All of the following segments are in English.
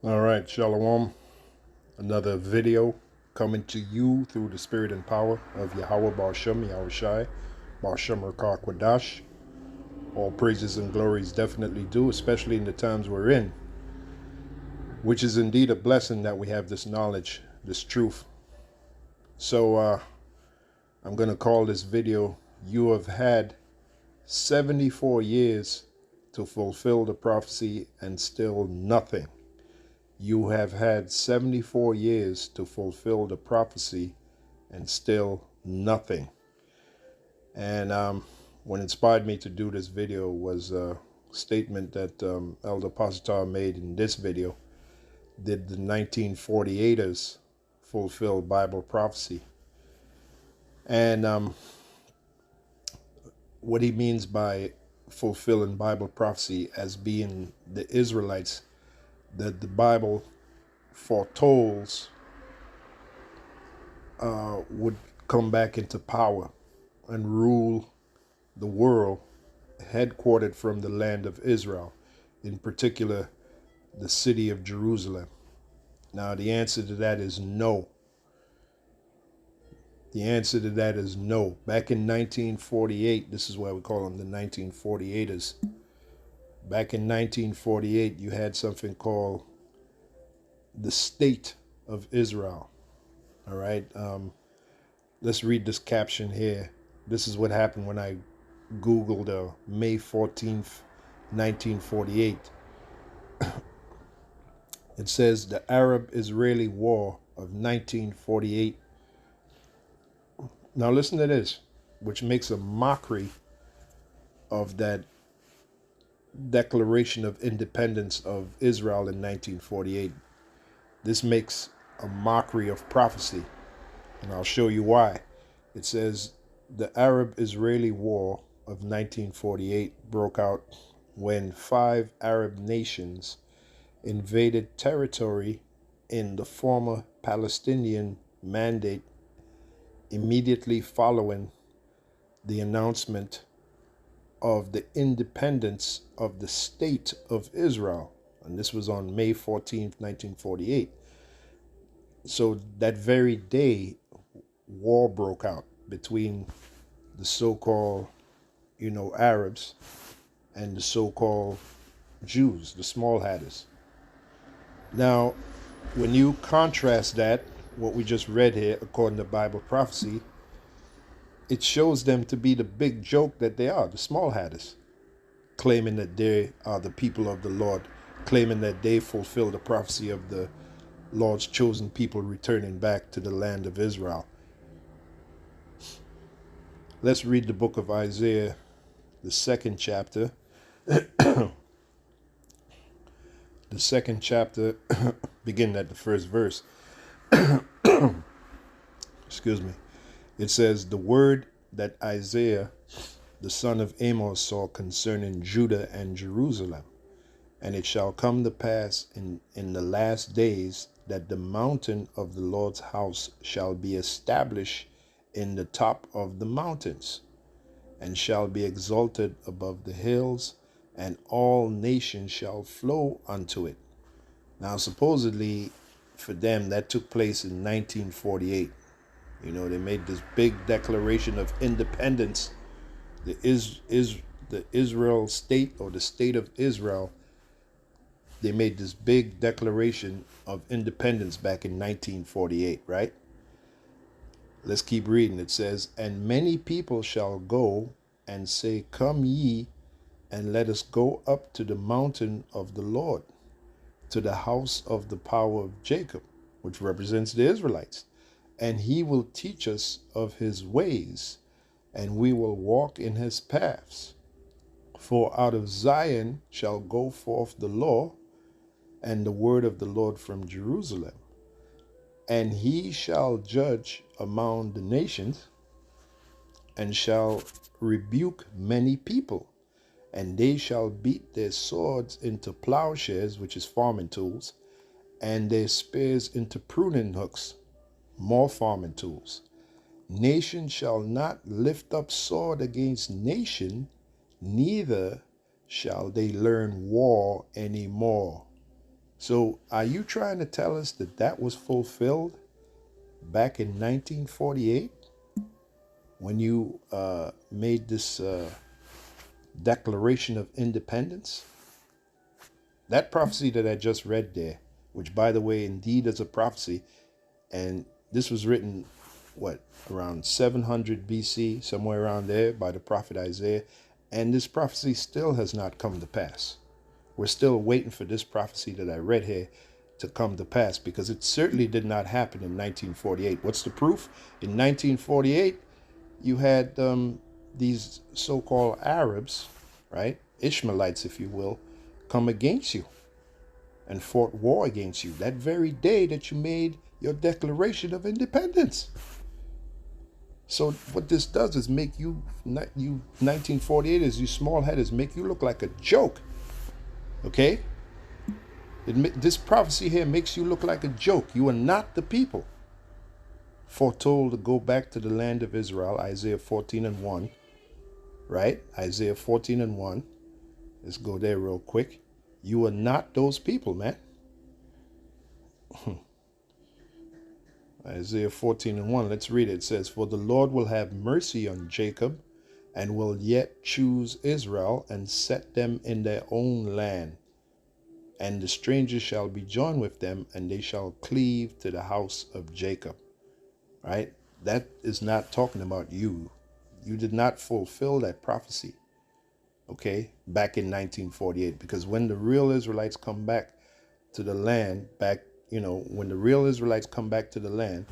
All right, Shalom. Another video coming to you through the spirit and power of Yahweh Barsham, Yahweh Shai, Barsham Rakar Kwadash. All praises and glories definitely due, especially in the times we're in, which is indeed a blessing that we have this knowledge, this truth. So I'm going to call this video, You Have Had 74 Years to Fulfill the Prophecy and Still Nothing. You have had 74 years to fulfill the prophecy and still nothing. And what inspired me to do this video was a statement that Elder Pasitar made in this video. Did the 1948's fulfill Bible prophecy? And what he means by fulfilling Bible prophecy as being the Israelites that the Bible foretold would come back into power and rule the world, headquartered from the land of Israel, in particular the city of Jerusalem. Now the answer to that is no. The answer to that is no. Back in 1948, this is why we call them the 1948's. Back in 1948, you had something called the State of Israel. All right. Let's read this caption here. This is what happened when I Googled May 14th, 1948. It says the Arab-Israeli War of 1948. Now listen to this, which makes a mockery of that Declaration of Independence of Israel in 1948. This makes a mockery of prophecy, and I'll show you why. It says the Arab-Israeli War of 1948 broke out when 5 Arab nations invaded territory in the former Palestinian Mandate immediately following the announcement of the independence of the State of Israel. And this was on May 14th, 1948. So that very day, war broke out between the so-called, Arabs and the so-called Jews, the small hatters. Now, when you contrast that, what we just read here, according to Bible prophecy, it shows them to be the big joke that they are, the small hatters, claiming that they are the people of the Lord, claiming that they fulfill the prophecy of the Lord's chosen people returning back to the land of Israel. Let's read the book of Isaiah, the 2nd chapter. The 2nd chapter, beginning at the 1st verse. Excuse me. It says, the word that Isaiah, the son of Amos, saw concerning Judah and Jerusalem. And it shall come to pass in the last days that the mountain of the Lord's house shall be established in the top of the mountains, and shall be exalted above the hills, and all nations shall flow unto it. Now, supposedly, for them, that took place in 1948. They made this big declaration of independence. The Israel state, or the state of Israel, they made this big declaration of independence back in 1948, right? Let's keep reading. It says, and many people shall go and say, come ye, and let us go up to the mountain of the Lord, to the house of the power of Jacob, which represents the Israelites. And he will teach us of his ways, and we will walk in his paths. For out of Zion shall go forth the law, and the word of the Lord from Jerusalem. And he shall judge among the nations, and shall rebuke many people. And they shall beat their swords into plowshares, which is farming tools, and their spears into pruning hooks, more farming tools. Nation shall not lift up sword against nation, neither shall they learn war any more, So are you trying to tell us that that was fulfilled back in 1948 when you made this Declaration of Independence? That prophecy that I just read there, which, by the way, indeed is a prophecy, and this was written, what, around 700 BC, somewhere around there, by the prophet Isaiah, and this prophecy still has not come to pass. We're still waiting for this prophecy that I read here to come to pass, because it certainly did not happen in 1948. What's the proof? In 1948, you had these so-called Arabs, right, Ishmaelites, if you will, come against you and fought war against you that very day that you made your Declaration of Independence. So what this does is make you 1948ers, you small headers, make you look like a joke. Okay? This prophecy here makes you look like a joke. You are not the people foretold to go back to the land of Israel, Isaiah 14:1, right? Isaiah 14:1. Let's go there real quick. You are not those people, man. Isaiah 14:1. Let's read it. It says, "For the Lord will have mercy on Jacob, and will yet choose Israel, and set them in their own land. And the strangers shall be joined with them, and they shall cleave to the house of Jacob." Right? That is not talking about you. You did not fulfill that prophecy, okay, back in 1948. Because when the real Israelites come back to the land, when the real Israelites come back to the land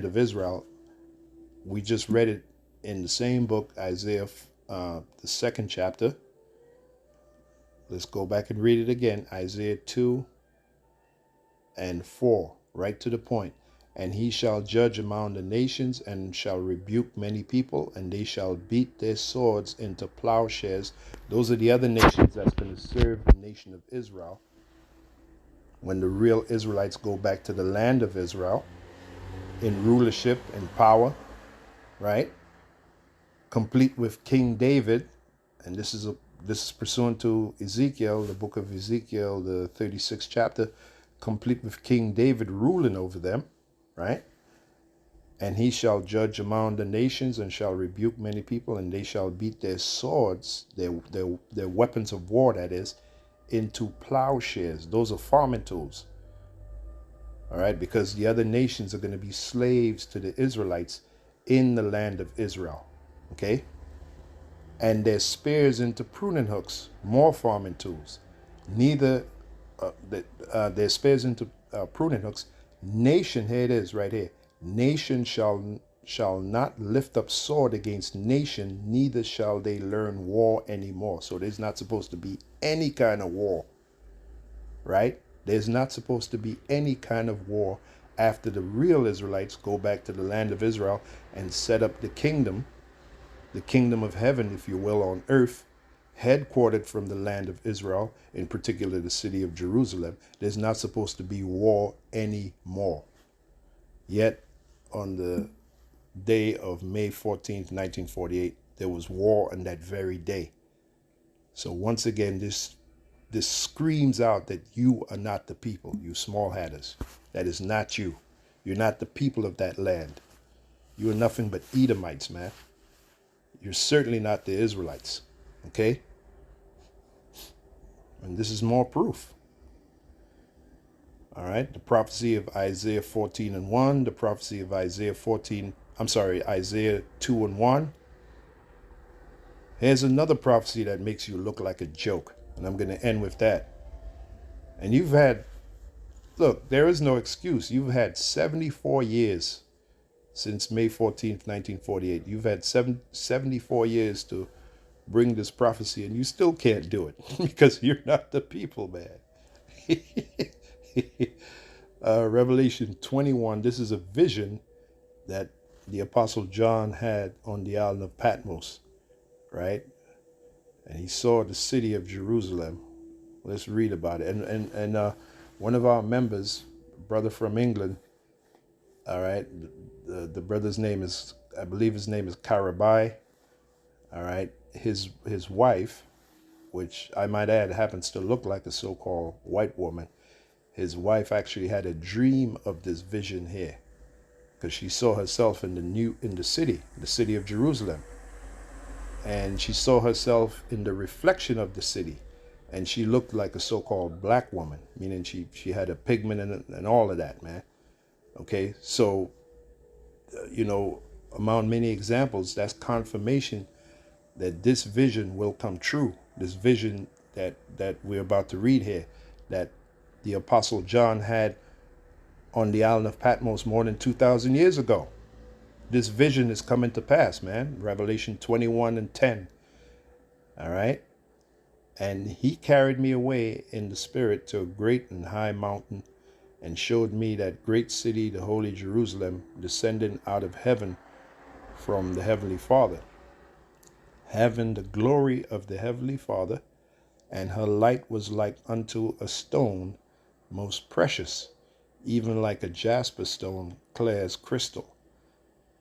of Israel, we just read it in the same book, Isaiah, the second chapter. Let's go back and read it again. Isaiah 2:4, right to the point. "And he shall judge among the nations, and shall rebuke many people, and they shall beat their swords into plowshares." Those are the other nations that's going to serve the nation of Israel when the real Israelites go back to the land of Israel in rulership and power, right? Complete with King David, and this is pursuant to Ezekiel, the book of Ezekiel, the 36th chapter, complete with King David ruling over them, right? "And he shall judge among the nations, and shall rebuke many people, and they shall beat their swords," their weapons of war, that is, "into plowshares." Those are farming tools. All right, because the other nations are going to be slaves to the Israelites in the land of Israel. Okay? "And their spears into pruning hooks," more farming tools. Their spears into pruning hooks. "Nation," here it is right here, "nation shall not lift up sword against nation, neither shall they learn war anymore." So there's not supposed to be any kind of war, right? There's not supposed to be any kind of war after the real Israelites go back to the land of Israel and set up the kingdom of heaven, if you will, on earth, headquartered from the land of Israel, in particular the city of Jerusalem. There's not supposed to be war anymore. Yet, on the day of May 14th, 1948, there was war on that very day. So once again, this screams out that you are not the people, you small hatters. That is not you. You're not the people of that land. You are nothing but Edomites, man. You're certainly not the Israelites, okay? And this is more proof. All right, the prophecy of Isaiah 14:1, the prophecy of Isaiah 2:1. Here's another prophecy that makes you look like a joke, and I'm going to end with that. And look, there is no excuse. You've had 74 years since May 14th, 1948. You've had 74 years to bring this prophecy, and you still can't do it because you're not the people, man. Revelation 21, this is a vision that the Apostle John had on the island of Patmos, right? And he saw the city of Jerusalem. Let's read about it. And one of our members, a brother from England, all right, the brother's name is, I believe his name is Karabai, all right, his wife, which I might add happens to look like a so-called white woman, his wife actually had a dream of this vision here, because she saw herself in the city of Jerusalem, and she saw herself in the reflection of the city, and she looked like a so-called black woman, meaning she had a pigment and all of that, man. Okay, so among many examples, that's confirmation that this vision will come true. This vision that we're about to read here, that the Apostle John had on the island of Patmos more than 2,000 years ago. This vision is coming to pass, man. Revelation 21:10. All right. And he carried me away in the spirit to a great and high mountain, and showed me that great city, the holy Jerusalem, descending out of heaven from the heavenly Father, having the glory of the heavenly Father, and her light was like unto a stone most precious, even like a jasper stone, clear as crystal,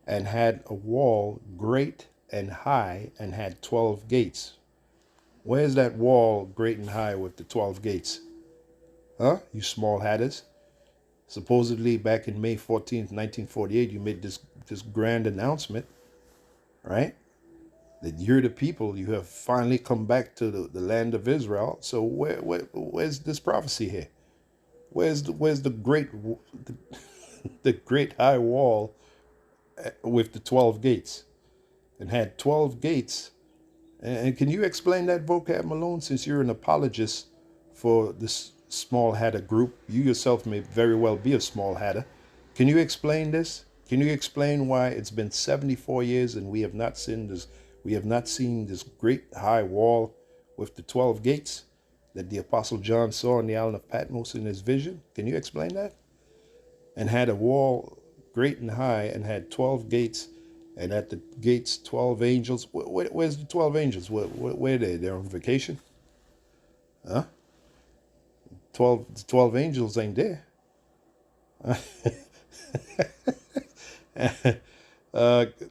and had a wall great and high, and had 12 gates. Where's that wall great and high with the 12 gates? Huh? You small hatters. Supposedly back in May 14th, 1948, you made this grand announcement, right? That you're the people, you have finally come back to the land of Israel. So where's this prophecy here? Where's the great the great high wall with the 12 gates, and had 12 gates? And can you explain that, vocab, Malone, since you're an apologist for this small hatter group? You yourself may very well be a small hatter. Can you explain this? Can you explain why it's been 74 years and we have not seen this great high wall with the 12 gates that the Apostle John saw on the island of Patmos in his vision? Can you explain that? And had a wall great and high, and had 12 gates, and at the gates 12 angels. Where's the 12 angels? Where are they? They're on vacation? Huh? 12 angels ain't there.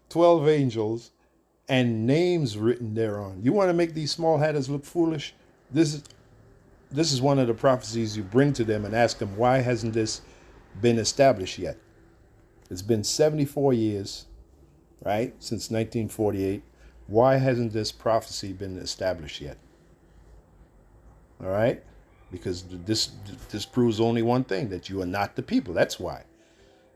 12 angels and names written thereon. You want to make these small hatters look foolish? This is one of the prophecies you bring to them and ask them, why hasn't this been established yet? It's been 74 years, right, since 1948. Why hasn't this prophecy been established yet? All right? Because this proves only one thing, that you are not the people. That's why.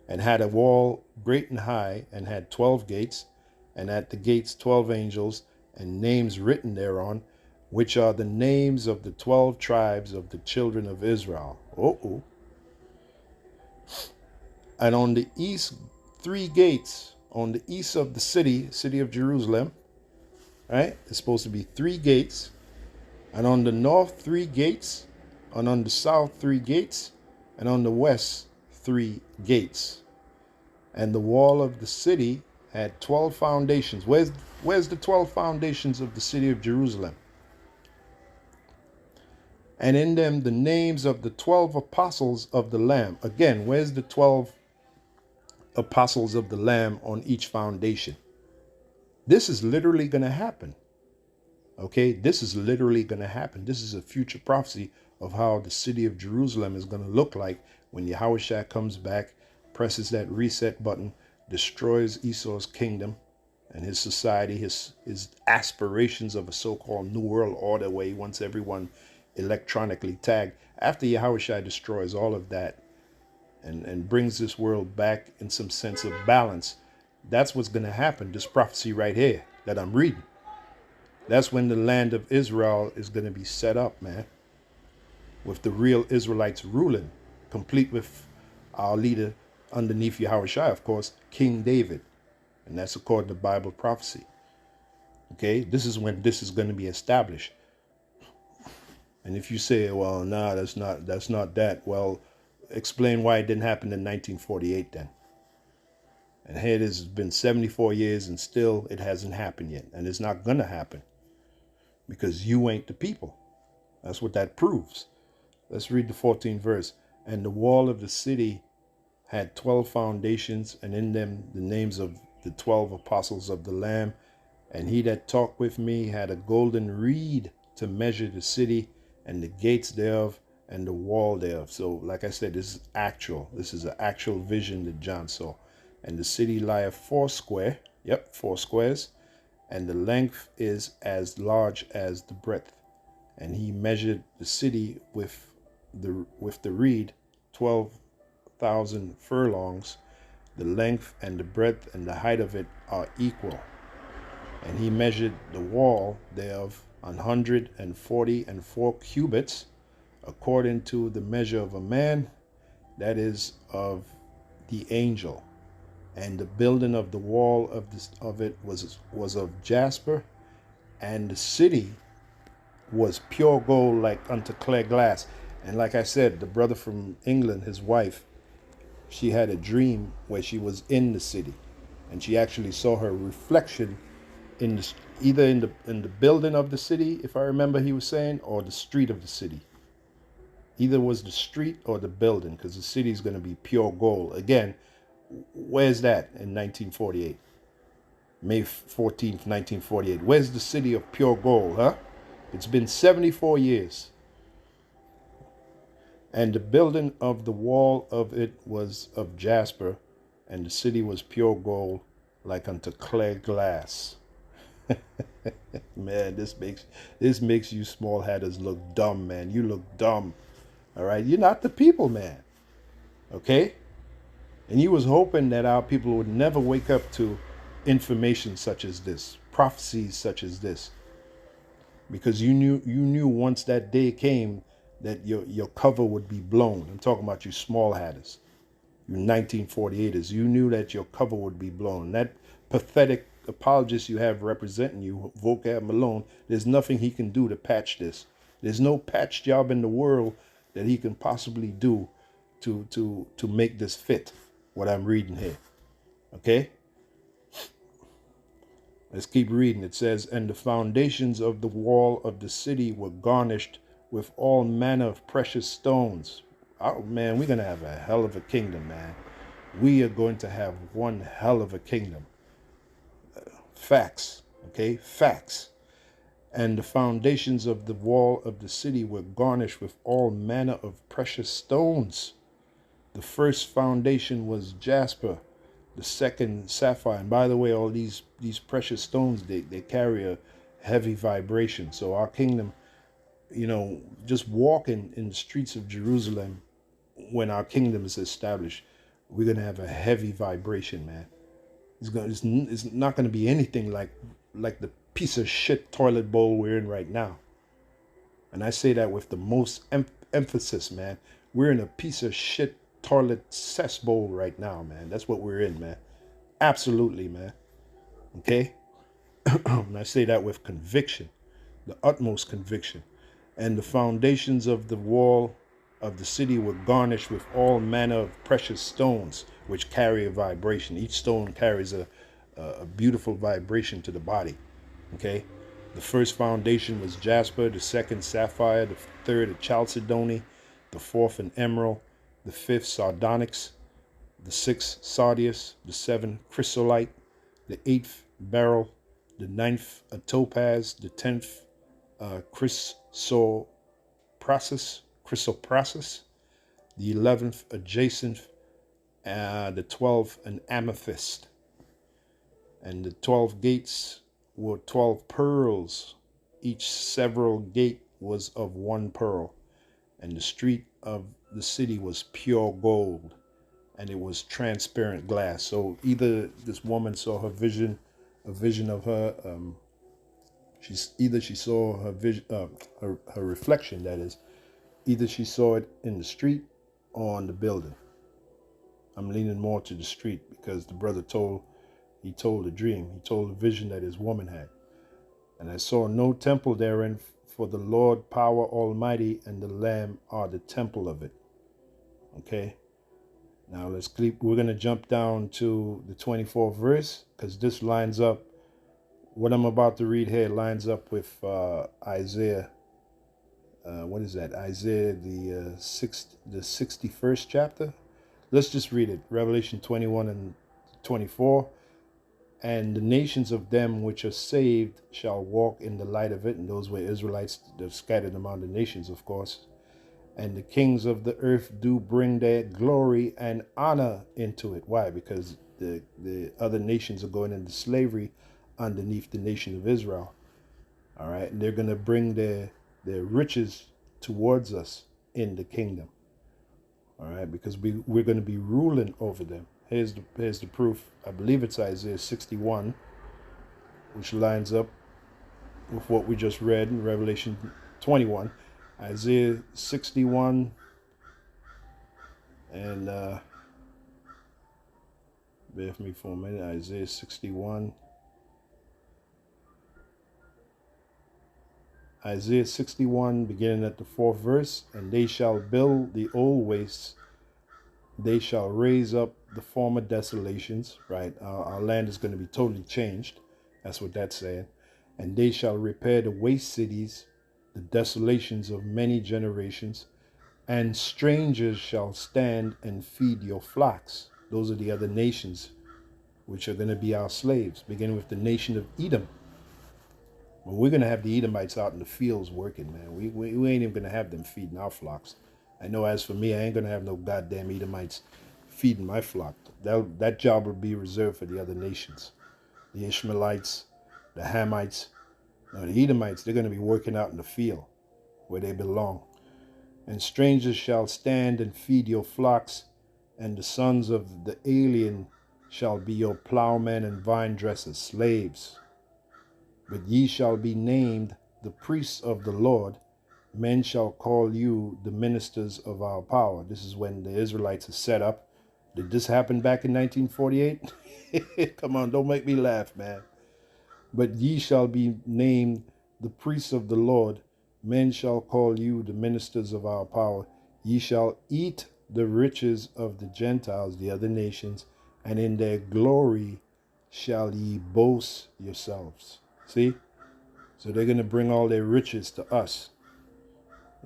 And had a wall great and high, and had 12 gates, and at the gates 12 angels, and names written thereon, which are the names of the 12 tribes of the children of Israel. Uh-oh. And on the east 3 gates, on the east of the city of Jerusalem, right? It's supposed to be 3 gates. And on the north 3 gates, and on the south 3 gates, and on the west 3 gates. And the wall of the city had 12 foundations. Where's the 12 foundations of the city of Jerusalem? And in them the names of the 12 apostles of the Lamb. Again, where's the 12 apostles of the Lamb on each foundation? This is literally going to happen. Okay, this is literally going to happen. This is a future prophecy of how the city of Jerusalem is going to look like when Yahushua comes back, presses that reset button, destroys Esau's kingdom and his society, his aspirations of a so-called New World Order, where he wants everyone electronically tagged. After Yahushua destroys all of that and brings this world back in some sense of balance, that's what's going to happen. This prophecy right here that I'm reading. That's when the land of Israel is going to be set up, man, with the real Israelites ruling, complete with our leader underneath Yahushua, of course, King David. And that's according to Bible prophecy. Okay, this is when this is going to be established. And if you say, well, nah, that's not that. Well, explain why it didn't happen in 1948 then. And here it is, it's been 74 years and still it hasn't happened yet. And it's not going to happen because you ain't the people. That's what that proves. Let's read the 14th verse. And the wall of the city had 12 foundations, and in them the names of the 12 apostles of the Lamb. And he that talked with me had a golden reed to measure the city and the gates thereof and the wall thereof. So, like I said, this is actual. This is an actual vision that John saw. And the city lieth foursquare. Yep, 4 squares. And the length is as large as the breadth. And he measured the city with the reed, 12,000 furlongs. The length and the breadth and the height of it are equal. And he measured the wall thereof 144 cubits, according to the measure of a man, that is of the angel. And the building of the wall of it was of jasper, and the city was pure gold like unto clear glass. And like I said, the brother from England, his wife, she had a dream where she was in the city, and she actually saw her reflection in the, either in the building of the city, if I remember he was saying, or the street of the city. Either was the street or the building, because the city is going to be pure gold. Again, where's that in 1948? May 14th, 1948. Where's the city of pure gold, huh? It's been 74 years. And the building of the wall of it was of jasper, and the city was pure gold, like unto clear glass. Man, this makes you small hatters look dumb, man. You look dumb. All right, you're not the people, man. Okay? And you was hoping that our people would never wake up to information such as this, prophecies such as this, because you knew once that day came that your cover would be blown. I'm talking about you small hatters, you 1948ers. You knew that your cover would be blown. That pathetic apologist you have representing you, Vocab Malone, there's nothing he can do to patch this. There's no patch job in the world that he can possibly do to make this fit what I'm reading here. Okay? Let's keep reading. It says, and the foundations of the wall of the city were garnished with all manner of precious stones. Oh, man, we're going to have a hell of a kingdom, man. We are going to have one hell of a kingdom. Facts, okay? Facts. And the foundations of the wall of the city were garnished with all manner of precious stones. The first foundation was jasper, the second sapphire. And by the way, all these precious stones, they carry a heavy vibration. So our kingdom, just walking in the streets of Jerusalem, when our kingdom is established, we're going to have a heavy vibration, man. It's not going to be anything like the piece of shit toilet bowl we're in right now. And I say that with the most emphasis, man. We're in a piece of shit toilet cesspool right now, man. That's what we're in, man. Absolutely, man. Okay? And I say that with conviction, the utmost conviction. And the foundations of the wall of the city were garnished with all manner of precious stones, which carry a vibration. Each stone carries a beautiful vibration to the body. Okay? The first foundation was jasper, the second sapphire, the third a chalcedony, the fourth an emerald, the fifth sardonyx, the sixth sardius, the seventh chrysolite, the eighth beryl, the ninth a topaz, the 10th chrysoprasus, the 11th a jacinth, the 12th an amethyst. And the 12 gates were 12 pearls. Each several gate was of 1 pearl. And the street of the city was pure gold, and it was transparent glass. So either this woman saw a vision of her. She saw her vision, her reflection. That is, either she saw it in the street or on the building. I'm leaning more to the street because the brother told a dream. He told a vision that his woman had. And I saw no temple therein, for the Lord power almighty and the Lamb are the temple of it. Okay. Now we're going to jump down to the 24th verse, because this lines up, what I'm about to read here lines up with Isaiah. What is that? Isaiah, the 61st chapter. Let's just read it. Revelation 21 and 24. And the nations of them which are saved shall walk in the light of it. And those were Israelites that scattered among the nations, of course. And the kings of the earth do bring their glory and honor into it. Why? Because the other nations are going into slavery underneath the nation of Israel. All right. And they're going to bring their riches towards us in the kingdom. All right. Because we're going to be ruling over them. Here's the proof. I believe it's Isaiah 61, which lines up with what we just read in Revelation 21. Isaiah 61 and bear with me for a minute. Isaiah 61. Isaiah 61, beginning at the 4th verse. And they shall build the old wastes, they shall raise up the former desolations. Right, our land is going to be totally changed. That's what that's saying. And they shall repair the waste cities, the desolations of many generations, and strangers shall stand and feed your flocks. Those are the other nations which are going to be our slaves, beginning with the nation of Edom. Well, we're going to have the Edomites out in the fields working, man. We ain't even going to have them feeding our flocks. I know as for me, I ain't going to have no goddamn Edomites feeding my flock. That job will be reserved for the other nations. The Ishmaelites, the Hamites, the Edomites, they're going to be working out in the field where they belong. And strangers shall stand and feed your flocks, and the sons of the alien shall be your plowmen and vine dressers, slaves. But ye shall be named the priests of the Lord. Men shall call you the ministers of our power. This is when the Israelites are set up. Did this happen back in 1948? Come on, don't make me laugh, man. But ye shall be named the priests of the Lord. Men shall call you the ministers of our power. Ye shall eat the riches of the Gentiles, the other nations, and in their glory shall ye boast yourselves. See? So they're going to bring all their riches to us.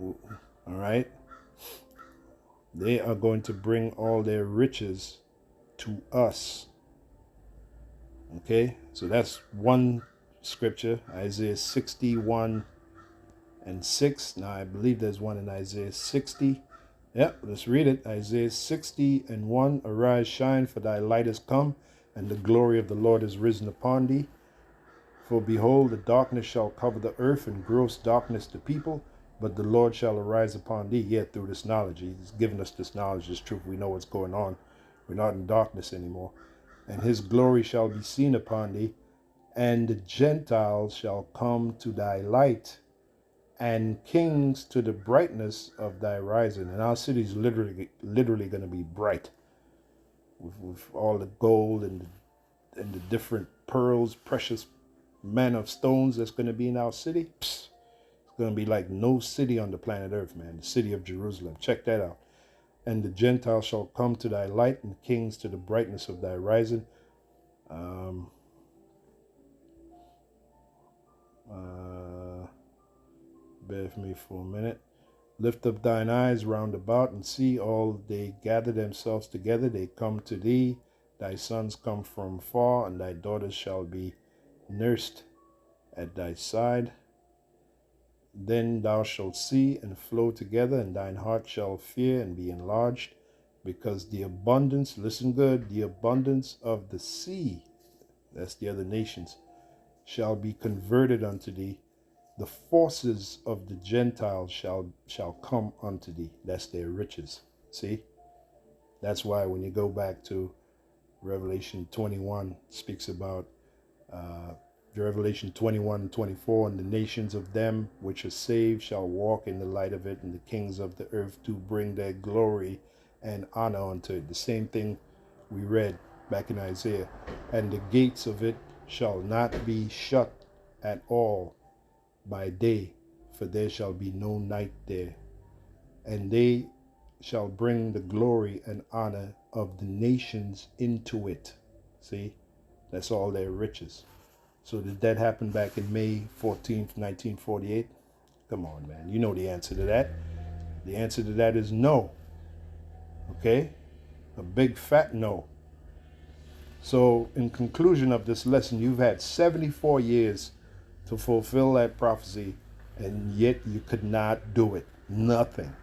All right? They are going to bring all their riches to us. Okay? So that's one scripture, Isaiah 61 and 6. Now, I believe there's one in Isaiah 60. Yep, let's read it. Isaiah 60 and 1. Arise, shine, for thy light is come, and the glory of the Lord is risen upon thee. For behold, the darkness shall cover the earth, and gross darkness the people, but the Lord shall arise upon thee. Yet through this knowledge, he's given us this knowledge, this truth. We know what's going on. We're not in darkness anymore. And his glory shall be seen upon thee, and the Gentiles shall come to thy light, and kings to the brightness of thy rising. And our city is literally going to be bright with all the gold and the different pearls, precious manner of stones that's going to be in our city. It's going to be like no city on the planet Earth, man. The city of Jerusalem. Check that out. And the Gentiles shall come to thy light, and kings to the brightness of thy rising. Bear with me for a minute. Lift up thine eyes round about, and see all they gather themselves together. They come to thee. Thy sons come from far, and thy daughters shall be nursed at thy side. Then thou shalt see and flow together, and thine heart shall fear and be enlarged, because the abundance, listen good, the abundance of the sea, that's the other nations, shall be converted unto thee. The forces of the Gentiles shall come unto thee. That's their riches. See? That's why when you go back to Revelation 21, speaks about Revelation 21 and 24, and the nations of them which are saved shall walk in the light of it, and the kings of the earth do bring their glory and honor unto it. The same thing we read back in Isaiah. And the gates of it shall not be shut at all by day, for there shall be no night there. And they shall bring the glory and honor of the nations into it. See? That's all their riches. So did that happen back in May 14th, 1948? Come on, man. You know the answer to that. The answer to that is no. Okay? A big fat no. So in conclusion of this lesson, you've had 74 years to fulfill that prophecy, and yet you could not do it. Nothing.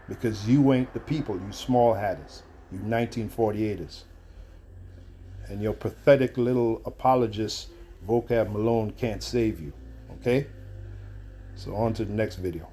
Because you ain't the people, you small hatters, you 1948ers. And your pathetic little apologist, Vocab Malone, can't save you. Okay? So on to the next video.